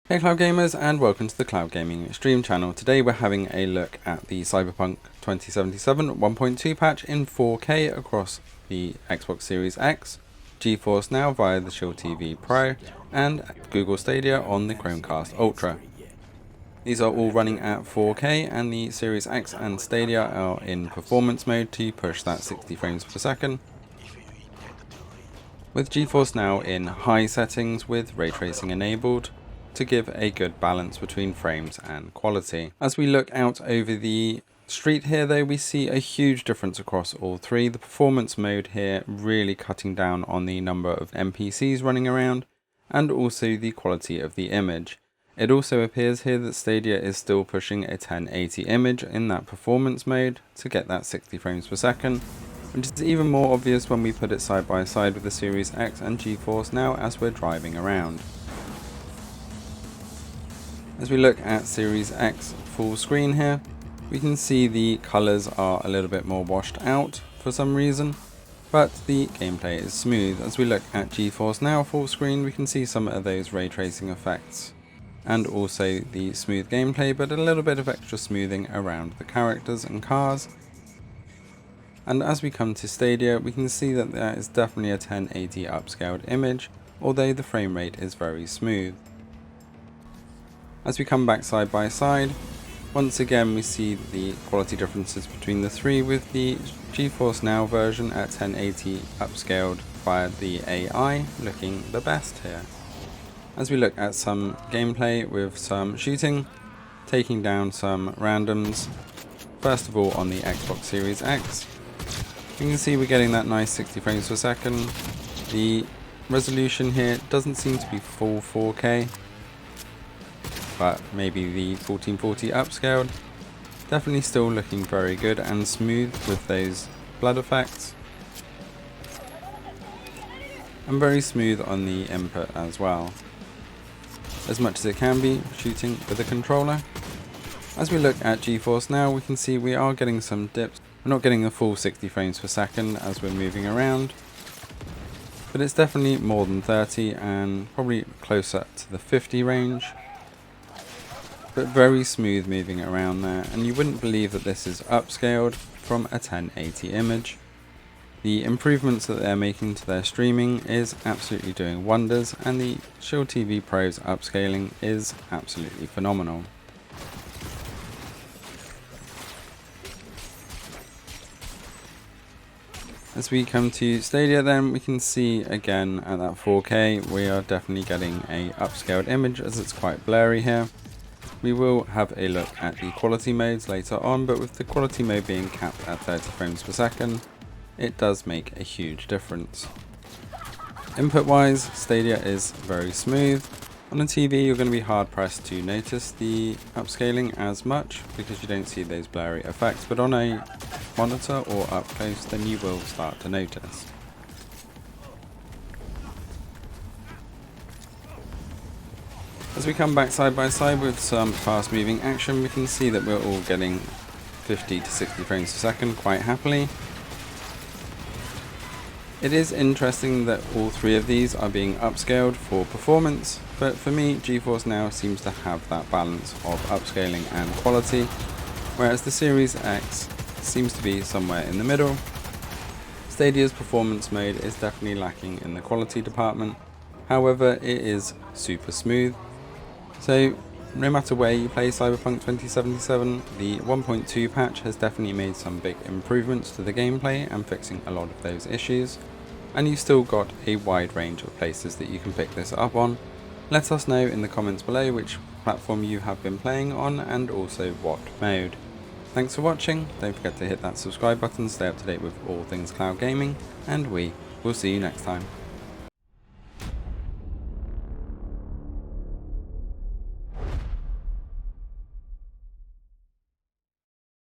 Hey Cloud Gamers, and welcome to the Cloud Gaming Extreme channel. Today we're having a look at the Cyberpunk 2077 1.2 patch in 4K across the Xbox Series X, GeForce Now via the Shield TV Pro, and Google Stadia on the Chromecast Ultra. These are all running at 4K, and the Series X and Stadia are in performance mode to push that 60 frames per second, with GeForce Now in high settings with ray tracing enabled, to give a good balance between frames and quality. As we look out over the street here though, we see a huge difference across all three. The performance mode here really cutting down on the number of NPCs running around, and also the quality of the image. It also appears here that Stadia is still pushing a 1080 image in that performance mode to get that 60 frames per second, which is even more obvious when we put it side by side with the Series X and GeForce Now as we're driving around. As we look at Series X full screen here, we can see the colours are a little bit more washed out for some reason, but the gameplay is smooth. As we look at GeForce Now full screen, we can see some of those ray tracing effects and also the smooth gameplay, but a little bit of extra smoothing around the characters and cars. And as we come to Stadia, we can see that there is definitely a 1080 upscaled image, although the frame rate is very smooth. As we come back side by side, once again we see the quality differences between the three, with the GeForce Now version at 1080 upscaled via the AI looking the best here. As we look at some gameplay with some shooting, taking down some randoms, first of all on the Xbox Series X, you can see we're getting that nice 60 frames per second. The resolution here doesn't seem to be full 4K, but maybe the 1440 upscaled. Definitely still looking very good and smooth with those blood effects, and very smooth on the input as well, as much as it can be shooting with a controller. As we look at GeForce Now, we can see we are getting some dips. We're not getting the full 60 frames per second as we're moving around, but it's definitely more than 30 and probably closer to the 50 range. But very smooth moving around there, and you wouldn't believe that this is upscaled from a 1080 image. The improvements that they're making to their streaming is absolutely doing wonders, and the Shield TV Pro's upscaling is absolutely phenomenal. As we come to Stadia then, we can see again at that 4K we are definitely getting a upscaled image, as it's quite blurry here. We will have a look at the quality modes later on, but with the quality mode being capped at 30 frames per second, it does make a huge difference. Input wise, Stadia is very smooth. On a TV you're going to be hard pressed to notice the upscaling as much because you don't see those blurry effects, but on a monitor or up close then you will start to notice. As we come back side by side with some fast moving action, we can see that we're all getting 50 to 60 frames per second quite happily. It is interesting that all three of these are being upscaled for performance, but for me GeForce Now seems to have that balance of upscaling and quality, whereas the Series X seems to be somewhere in the middle. Stadia's performance mode is definitely lacking in the quality department, however it is super smooth. So no matter where you play Cyberpunk 2077, the 1.2 patch has definitely made some big improvements to the gameplay and fixing a lot of those issues, and you've still got a wide range of places that you can pick this up on. Let us know in the comments below which platform you have been playing on and also what mode. Thanks for watching, don't forget to hit that subscribe button to stay up to date with all things cloud gaming, and we will see you next time.